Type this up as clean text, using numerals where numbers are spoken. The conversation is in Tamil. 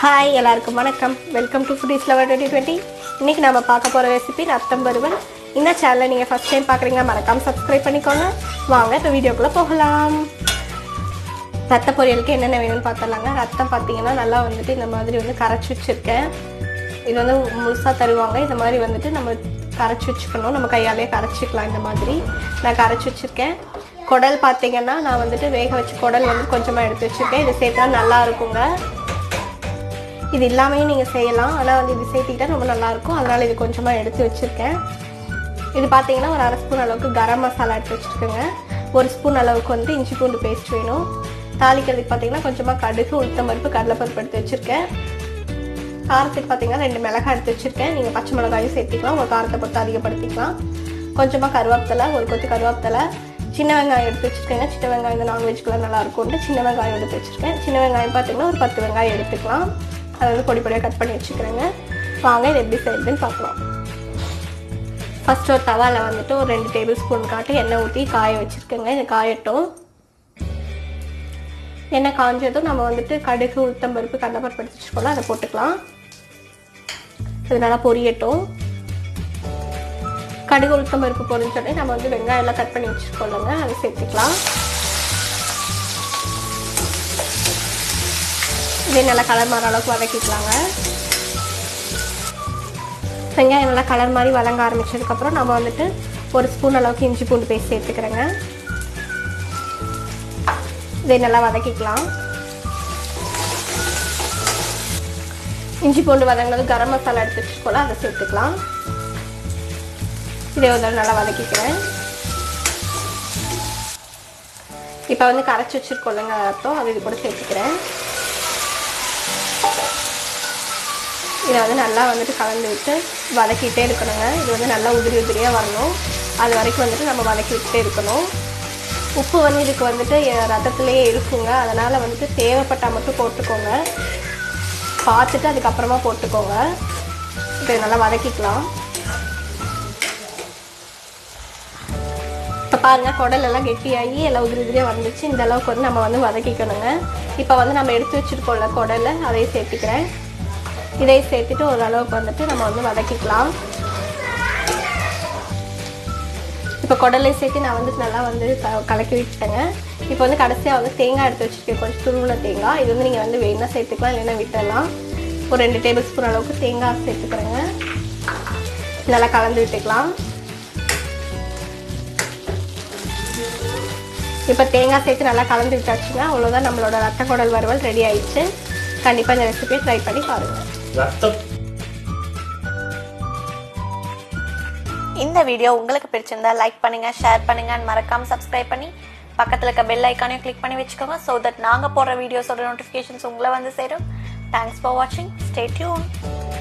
ஹாய், எல்லாருக்கும் வணக்கம். Welcome to food is lover 2020. இன்றைக்கி நம்ம பார்க்க போகிற ரெசிபி ரத்தம் வறுவல். இந்த சேனலை நீங்கள் ஃபஸ்ட் டைம் பார்க்குறீங்க, மறக்காமல் சப்ஸ்கிரைப் பண்ணிக்கோங்க. வாங்க இப்போ வீடியோக்குள்ளே போகலாம். ரத்த பொரியலுக்கு என்னென்ன வேணும்னு பார்த்துடலாங்க. ரத்தம் பார்த்தீங்கன்னா நல்லா வந்துட்டு இந்த மாதிரி வந்து கரைச்சி வச்சுருக்கேன். இது வந்து முழுசாக தருவாங்க. இந்த மாதிரி வந்துட்டு நம்ம கரைச்சி வச்சுக்கணும். நம்ம கையாலே கரைச்சிக்கலாம். இந்த மாதிரி நான் கரைச்சி வச்சுருக்கேன். குடல் பார்த்தீங்கன்னா நான் வந்துட்டு வேக வச்சு குடல் வந்து கொஞ்சமாக எடுத்து வச்சுருக்கேன். இது சேர்த்தா நல்லா இருக்குங்க. இது இல்லாமையும் நீங்கள் செய்யலாம், ஆனால் வந்து இது சேர்த்திக்கிட்டா ரொம்ப நல்லாயிருக்கும். அதனால் இது கொஞ்சமாக எடுத்து வச்சுருக்கேன். இது பார்த்தீங்கன்னா ஒரு அரை ஸ்பூன் அளவுக்கு கரம் மசாலா எடுத்து வச்சுருக்கேங்க. ஒரு ஸ்பூன் அளவுக்கு வந்து இஞ்சி பூண்டு பேஸ்ட் வேணும். தாளிக்கிறதுக்கு பார்த்தீங்கன்னா கொஞ்சமாக கடுகு, உளுத்தம் பருப்பு, கடலைப்பருப்பு எடுத்து வச்சுருக்கேன். காரத்துக்கு பார்த்தீங்கன்னா 2 மிளகாய் எடுத்து வச்சுருக்கேன். நீங்கள் பச்சை மிளகாயும் சேர்த்திக்கலாம், உங்கள் காரத்தை பொறுத்து அதிகப்படுத்திக்கலாம். கொஞ்சமாக கருவேப்பிலை, ஒரு கொத்து கருவேப்பிலை, சின்ன வெங்காயம் எடுத்து வச்சுருக்கேங்க. சின்ன வெங்காயம் இந்த நான்வெஜ்க்குலாம் நல்லாயிருக்கும்ட்டு சின்ன வெங்காயம் எடுத்து வச்சுருக்கேன். சின்ன வெங்காயம் பார்த்தீங்கன்னா ஒரு 10 வெங்காயம் எடுத்துக்கலாம். அதை வந்து பொடி பொடியாக கட் பண்ணி வச்சுக்கிறேங்க. வாங்க இது எப்படி செய்யுதுன்னு பார்க்கலாம். ஃபஸ்ட்டு ஒரு தவாவில் வந்துட்டு ஒரு 2 டேபிள் ஸ்பூன் காட்டு எண்ணெய் ஊற்றி காய வச்சுருக்கேங்க. இது காயட்டும். எண்ணெய் காஞ்சதும் நம்ம வந்துட்டு கடுகு, உளுத்தம் பருப்பு, கடலைப்பருப்பு எடுத்து வச்சுக்கோங்க, அதை போட்டுக்கலாம். இது நல்லா பொரியட்டும். கடுகு, உளுத்தம் பருப்பு பொரிஞ்சோடனே நம்ம வந்து வெங்காயம் எல்லாம் கட் பண்ணி வச்சுக்கோங்க, அதை சேர்த்துக்கலாம். இதே நல்லா கலர் மாற அளவுக்கு வதக்கிக்கலாங்க. வெங்காயம் நல்லா கலர் மாதிரி வதங்க ஆரம்பித்ததுக்கப்புறம் நம்ம வந்துட்டு ஒரு ஸ்பூன் அளவுக்கு இஞ்சி பூண்டு பேஸ்ட் சேர்த்துக்கிறேங்க. இதை நல்லா வதக்கிக்கலாம். இஞ்சி பூண்டு வதங்கினது கரம் மசாலா எடுத்து வச்சுக்கோல, அதை சேர்த்துக்கலாம். இதை ஒரு நல்லா வதக்கிக்கிறேன். இப்போ வந்து கரைச்சி வச்சுருக்கோங்க ரத்தம், அது இது கூட சேர்த்துக்கிறேன். இதை வந்து நல்லா வந்துட்டு கலந்து விட்டு வதக்கிட்டே இருக்கணுங்க. இது வந்து நல்லா உதிரி உதிரியாக வரணும். அது வரைக்கும் வந்துட்டு நம்ம வதக்கி விட்டுட்டே இருக்கணும். உப்பு வந்து இதுக்கு வந்துட்டு ரத்தத்துலேயே இருக்குங்க. அதனால் வந்துட்டு தேவைப்பட்டால் மட்டும் போட்டுக்கோங்க, பார்த்துட்டு அதுக்கப்புறமா போட்டுக்கோங்க. இப்போ நல்லா வதக்கிக்கலாம். இப்போ பாருங்கள், குடலெல்லாம் கெட்டியாகி எல்லாம் உதிரி உதிரியாக வந்துச்சு. இந்த அளவுக்கு வந்து நம்ம வந்து வதக்கிக்கணுங்க. இப்போ வந்து நம்ம எடுத்து வச்சுருக்கோம்ல குடலை, அதையும் சேர்த்துக்கிறேன். இதை சேர்த்துட்டு ஓரளவுக்கு வந்துட்டு நம்ம வந்து வதக்கிக்கலாம். இப்போ குடலை சேர்த்து நான் வந்துட்டு நல்லா வந்து கலக்கி விட்டுட்டேங்க. இப்போ வந்து கடைசியாக வந்து தேங்காய் எடுத்து வச்சுருக்கேன், கொஞ்சம் துருவின தேங்காய். இது வந்து நீங்கள் வந்து வேணா சேர்த்துக்கலாம், இல்லைன்னா விட்டுடலாம். ஒரு 2 டேபிள் ஸ்பூன் அளவுக்கு தேங்காய் சேர்த்துக்கிறேங்க. நல்லா கலந்து விட்டுக்கலாம். இப்போ தேங்காய் சேர்த்து நல்லா கலந்து விட்டாச்சுன்னா அவ்வளோதான், நம்மளோட ரத்த குடல் வறுவல் ரெடி ஆயிடுச்சு. கண்டிப்பாக இந்த ரெசிபியை ட்ரை பண்ணி பாருங்கள். இந்த வீடியோ உங்களுக்கு பிடிச்சிருந்தா லைக் பண்ணுங்க, ஷேர் பண்ணுங்க, மறக்காம சப்ஸ்கிரைப் பண்ணி பக்கத்துல இருக்க பெல் ஐக்கானையும் கிளிக் பண்ணி வச்சுக்கோங்க. so that நாங்க போடுற வீடியோஸோட நோட்டிஃபிகேஷன்ஸ் உங்களை வந்து சேரும். தேங்க்ஸ் ஃபார் வாட்சிங். Stay tune.